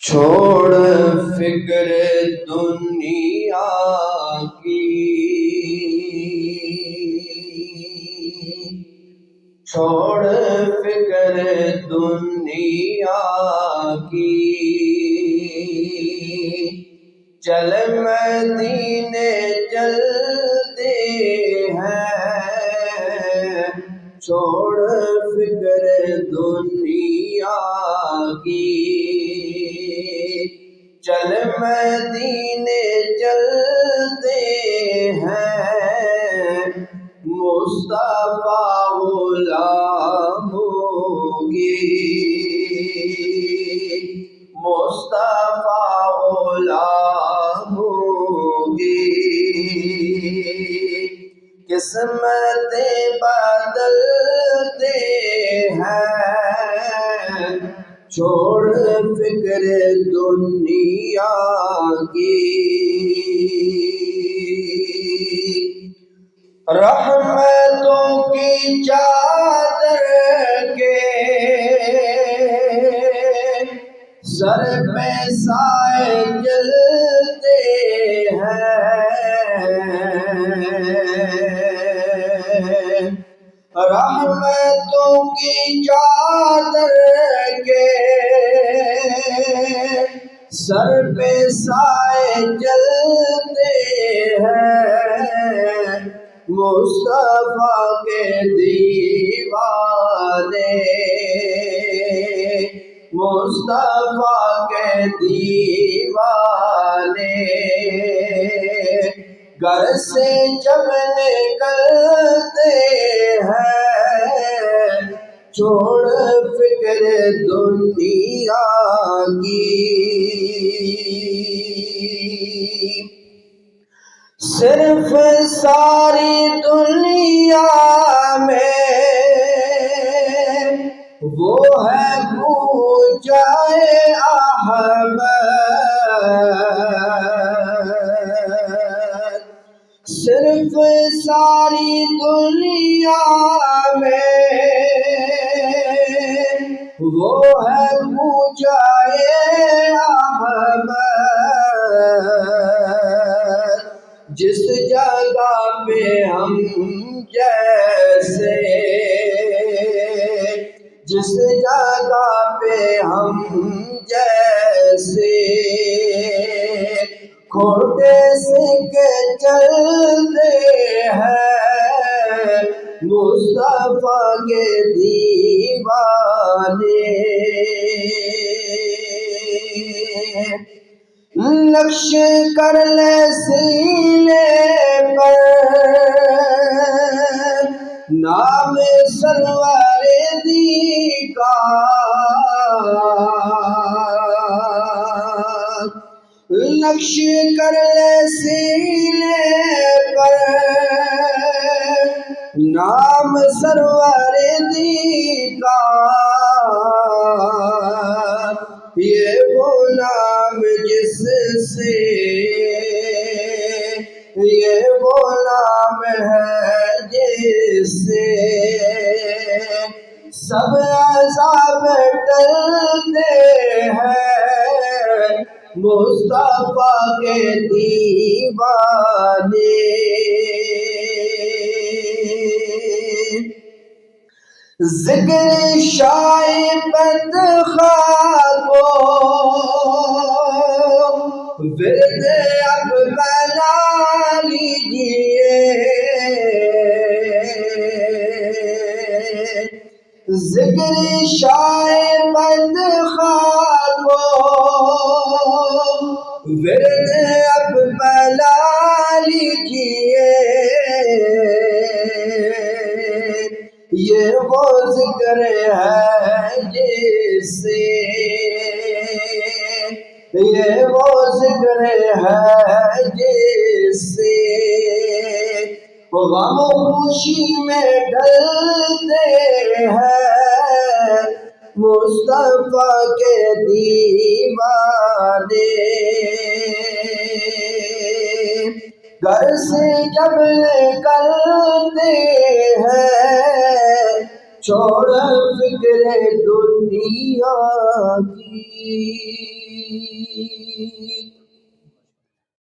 چھوڑ فکر دنیا کی، چھوڑ فکر دنیا کی، چل مدینے چلتے ہیں، چھوڑ فکر دنیا کی، چل مدینے چلتے ہیں، مصطفیٰ غلاموں کی، مصطفیٰ غلاموں کی، قسمتیں بدلتے ہیں، چھوڑ فکر دنیا کی۔ رحمتوں کی چادر کے سر پہ سائے جلتے ہیں، رحمتوں کی چادر کے سر پہ سائے جلتے ہیں، مصطفیٰ کے دیوانے، مصطفیٰ کے دیوانے، گھر سے جب نکلتے ہیں، چھوڑ فکر دنیا کی۔ صرف ساری دنیا میں وہ ہے پوجائے احمد، صرف ساری دنیا میں وہ ہے پوجائے احمد، جس جگہ پہ ہم جیسے، جس جگہ پہ ہم جیسے کھوٹے سکے چلتے ہیں، مصطفیٰ کے دیوانے، نقش کر لے سینے پر نام سرور دی کا، نقش کر لے سینے پر نام سرور دی کا، یہ وہ نام جس سے، یہ وہ نام ہے جس سے سب عذاب ٹلتے ہیں، مصطفیٰ کے دیوانے۔ ذکر شائبت خواہ کو ورد اب بنا لیجئے، ذکر شائبت خواہ کو ورد اب بنا لیجئے، یہ وہ ذکر ہے جس سے، یہ وہ ذکر ہے جس سے غم و خوشی میں ڈلتے ہیں، مصطفیٰ کے دیوانے، گھر سے جب نکلتے ہیں، چھوڑ فکر دنیا کی